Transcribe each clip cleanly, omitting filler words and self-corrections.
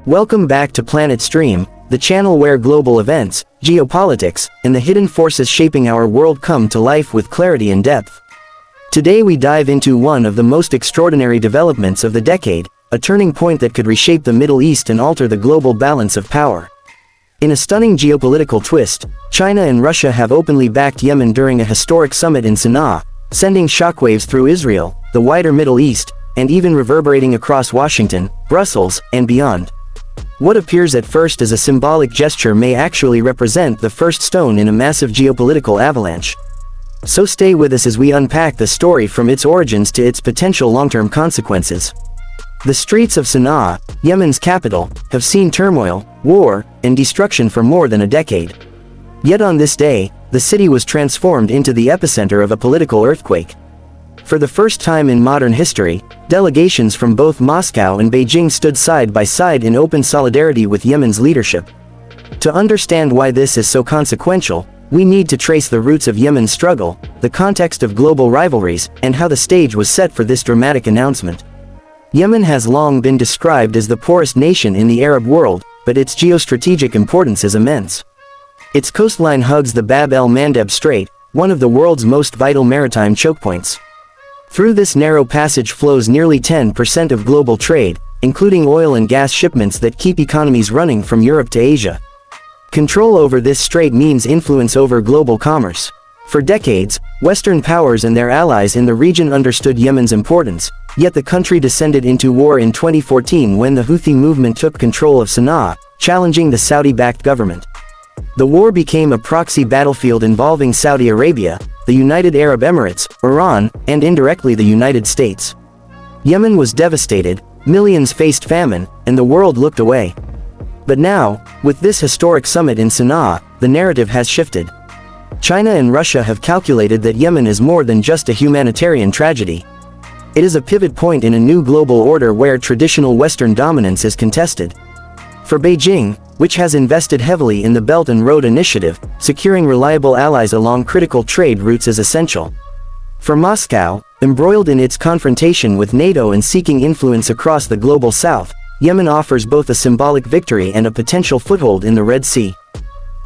Welcome back to Planet Stream, the channel where global events, geopolitics, and the hidden forces shaping our world come to life with clarity and depth. Today we dive into one of the most extraordinary developments of the decade, a turning point that could reshape the Middle East and alter the global balance of power. In a stunning geopolitical twist, China and Russia have openly backed Yemen during a historic summit in Sanaa, sending shockwaves through Israel, the wider Middle East, and even reverberating across Washington, Brussels, and beyond. What appears at first as a symbolic gesture may actually represent the first stone in a massive geopolitical avalanche. So stay with us as we unpack the story from its origins to its potential long-term consequences. The streets of Sanaa, Yemen's capital, have seen turmoil, war, and destruction for more than a decade. Yet on this day, the city was transformed into the epicenter of a political earthquake. For the first time in modern history, delegations from both Moscow and Beijing stood side by side in open solidarity with Yemen's leadership. To understand why this is so consequential, we need to trace the roots of Yemen's struggle, the context of global rivalries, and how the stage was set for this dramatic announcement. Yemen has long been described as the poorest nation in the Arab world, but its geostrategic importance is immense. Its coastline hugs the Bab el-Mandeb Strait, one of the world's most vital maritime chokepoints. Through this narrow passage flows nearly 10% of global trade, including oil and gas shipments that keep economies running from Europe to Asia. Control over this strait means influence over global commerce. For decades, Western powers and their allies in the region understood Yemen's importance, yet the country descended into war in 2014 when the Houthi movement took control of Sanaa, challenging the Saudi-backed government. The war became a proxy battlefield involving Saudi Arabia, the United Arab Emirates, Iran, and indirectly the United States. Yemen was devastated, millions faced famine, and the world looked away. But now, with this historic summit in Sanaa, the narrative has shifted. China and Russia have calculated that Yemen is more than just a humanitarian tragedy. It is a pivot point in a new global order where traditional Western dominance is contested. For Beijing, which has invested heavily in the Belt and Road Initiative, securing reliable allies along critical trade routes is essential. For Moscow, embroiled in its confrontation with NATO and seeking influence across the global south, Yemen offers both a symbolic victory and a potential foothold in the Red Sea.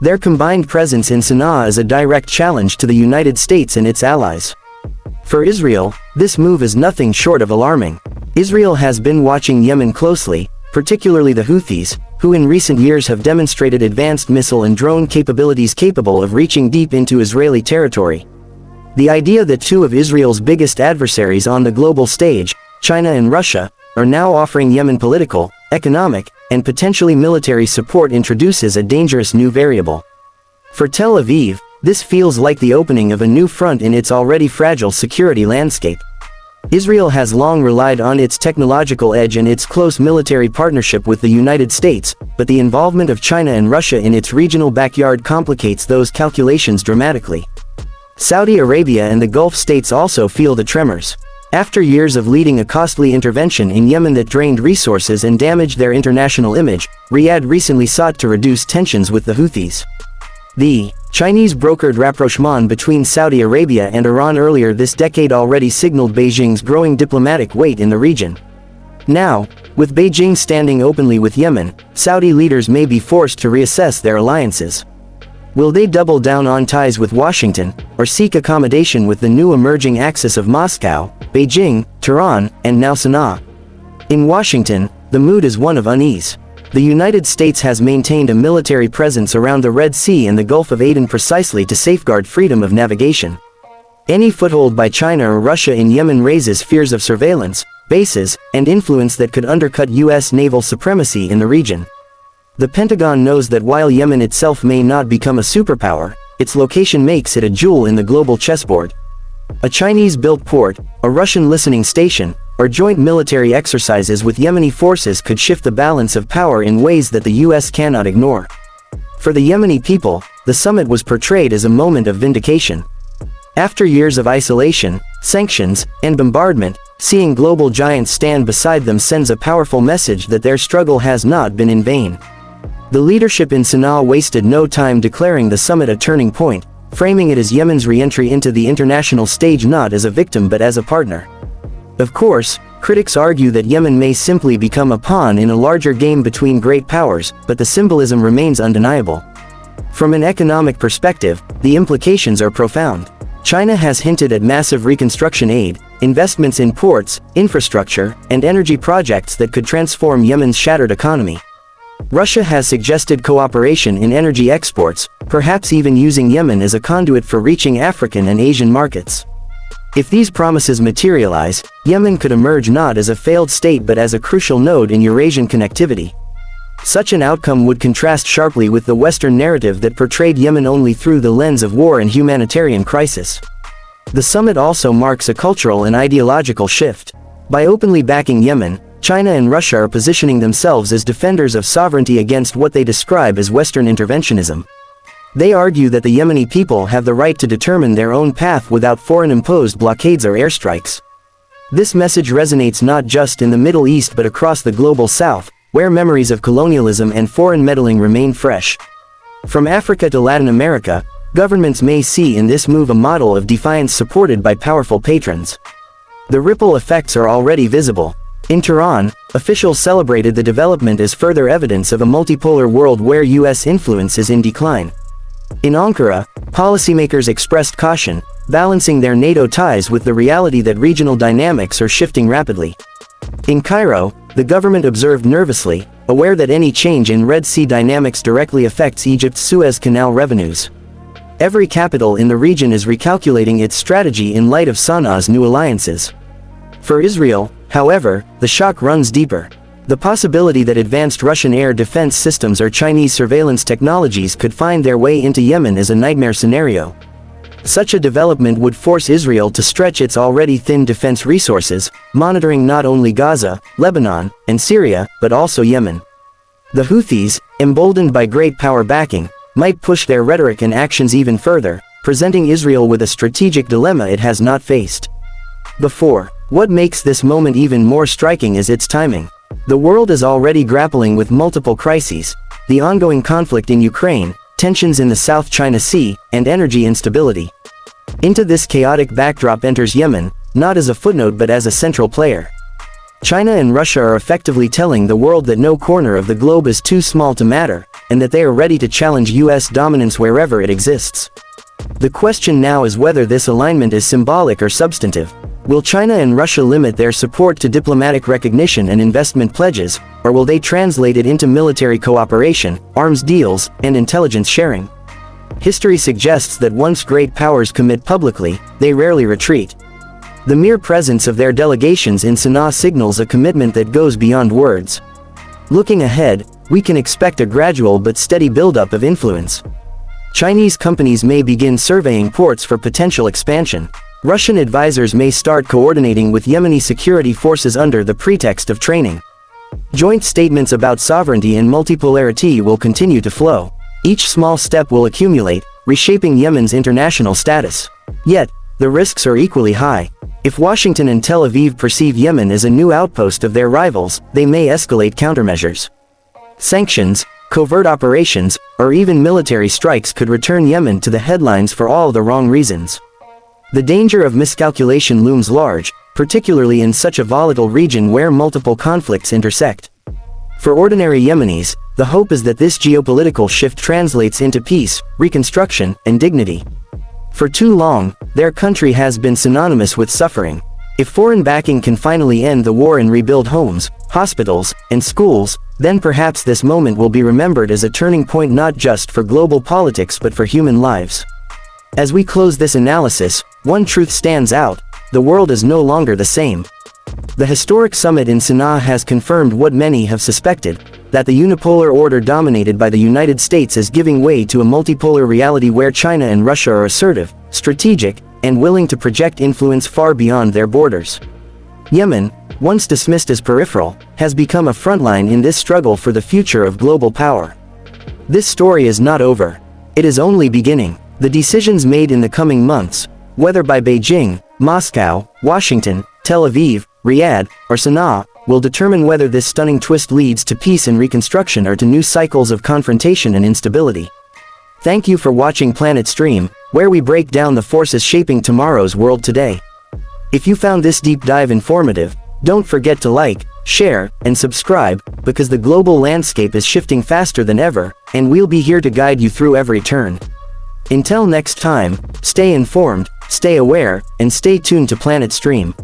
Their combined presence in Sanaa is a direct challenge to the United States and its allies. For Israel, this move is nothing short of alarming. Israel has been watching Yemen closely, particularly the Houthis, who in recent years have demonstrated advanced missile and drone capabilities capable of reaching deep into Israeli territory. The idea that two of Israel's biggest adversaries on the global stage, China and Russia, are now offering Yemen political, economic, and potentially military support introduces a dangerous new variable. For Tel Aviv, this feels like the opening of a new front in its already fragile security landscape. Israel has long relied on its technological edge and its close military partnership with the United States, but the involvement of China and Russia in its regional backyard complicates those calculations dramatically. Saudi Arabia and the Gulf states also feel the tremors. After years of leading a costly intervention in Yemen that drained resources and damaged their international image, Riyadh recently sought to reduce tensions with the Houthis. The Chinese-brokered rapprochement between Saudi Arabia and Iran earlier this decade already signaled Beijing's growing diplomatic weight in the region. Now, with Beijing standing openly with Yemen, Saudi leaders may be forced to reassess their alliances. Will they double down on ties with Washington, or seek accommodation with the new emerging axis of Moscow, Beijing, Tehran, and now Sanaa? In Washington, the mood is one of unease. The United States has maintained a military presence around the Red Sea and the Gulf of Aden precisely to safeguard freedom of navigation. Any foothold by China or Russia in Yemen raises fears of surveillance, bases, and influence that could undercut U.S. naval supremacy in the region. The Pentagon knows that while Yemen itself may not become a superpower, its location makes it a jewel in the global chessboard. A Chinese-built port, a Russian listening station, or joint military exercises with Yemeni forces could shift the balance of power in ways that the U.S. cannot ignore. For the Yemeni people, the summit was portrayed as a moment of vindication. After years of isolation, sanctions, and bombardment, seeing global giants stand beside them sends a powerful message that their struggle has not been in vain. The leadership in Sanaa wasted no time declaring the summit a turning point, framing it as Yemen's re-entry into the international stage not as a victim but as a partner. Of course, Critics argue that Yemen may simply become a pawn in a larger game between great powers, but the symbolism remains undeniable. From an economic perspective, the implications are profound. China has hinted at massive reconstruction aid, investments in ports, infrastructure, and energy projects that could transform Yemen's shattered economy. Russia has suggested cooperation in energy exports, perhaps even using Yemen as a conduit for reaching African and Asian markets. If these promises materialize, Yemen could emerge not as a failed state but as a crucial node in Eurasian connectivity. Such an outcome would contrast sharply with the Western narrative that portrayed Yemen only through the lens of war and humanitarian crisis. The summit also marks a cultural and ideological shift. By openly backing Yemen, China and Russia are positioning themselves as defenders of sovereignty against what they describe as Western interventionism. They argue that the Yemeni people have the right to determine their own path without foreign-imposed blockades or airstrikes. This message resonates not just in the Middle East but across the global South, where memories of colonialism and foreign meddling remain fresh. From Africa to Latin America, governments may see in this move a model of defiance supported by powerful patrons. The ripple effects are already visible. In Tehran, officials celebrated the development as further evidence of a multipolar world where US influence is in decline. In Ankara, policymakers expressed caution, balancing their NATO ties with the reality that regional dynamics are shifting rapidly. In Cairo, the government observed nervously, aware that any change in Red Sea dynamics directly affects Egypt's Suez Canal revenues. Every capital in the region is recalculating its strategy in light of Sanaa's new alliances. For Israel, however, the shock runs deeper. The possibility that advanced Russian air defense systems or Chinese surveillance technologies could find their way into Yemen is a nightmare scenario. Such a development would force Israel to stretch its already thin defense resources, monitoring not only Gaza, Lebanon, and Syria, but also Yemen. The Houthis, emboldened by great power backing, might push their rhetoric and actions even further, presenting Israel with a strategic dilemma it has not faced before. What makes this moment even more striking is its timing. The world is already grappling with multiple crises: the ongoing conflict in Ukraine, tensions in the South China Sea, and energy instability. Into this chaotic backdrop enters Yemen, not as a footnote but as a central player. China and Russia are effectively telling the world that no corner of the globe is too small to matter, and that they are ready to challenge US dominance wherever it exists. The question now is whether this alignment is symbolic or substantive. Will China and Russia limit their support to diplomatic recognition and investment pledges, or will they translate it into military cooperation, arms deals, and intelligence sharing? History suggests that once great powers commit publicly, they rarely retreat. The mere presence of their delegations in Sanaa signals a commitment that goes beyond words. Looking ahead, we can expect a gradual but steady buildup of influence. Chinese companies may begin surveying ports for potential expansion. Russian advisors may start coordinating with Yemeni security forces under the pretext of training. Joint statements about sovereignty and multipolarity will continue to flow. Each small step will accumulate, reshaping Yemen's international status. Yet, the risks are equally high. If Washington and Tel Aviv perceive Yemen as a new outpost of their rivals, they may escalate countermeasures. Sanctions, covert operations, or even military strikes could return Yemen to the headlines for all the wrong reasons. The danger of miscalculation looms large, particularly in such a volatile region where multiple conflicts intersect. For ordinary Yemenis, the hope is that this geopolitical shift translates into peace, reconstruction, and dignity. For too long, their country has been synonymous with suffering. If foreign backing can finally end the war and rebuild homes, hospitals, and schools, then perhaps this moment will be remembered as a turning point not just for global politics but for human lives. As we close this analysis, one truth stands out: the world is no longer the same. The historic summit in Sanaa has confirmed what many have suspected, that the unipolar order dominated by the United States is giving way to a multipolar reality where China and Russia are assertive, strategic, and willing to project influence far beyond their borders. Yemen, once dismissed as peripheral, has become a frontline in this struggle for the future of global power. This story is not over. It is only beginning. The decisions made in the coming months, whether by Beijing, Moscow, Washington, Tel Aviv, Riyadh, or Sanaa, will determine whether this stunning twist leads to peace and reconstruction or to new cycles of confrontation and instability. Thank you for watching Planet Stream, where we break down the forces shaping tomorrow's world today. If you found this deep dive informative, Don't forget to like, share, and subscribe, because the global landscape is shifting faster than ever, and we'll be here to guide you through every turn. Until next time, stay informed, stay aware, and stay tuned to Planet Stream.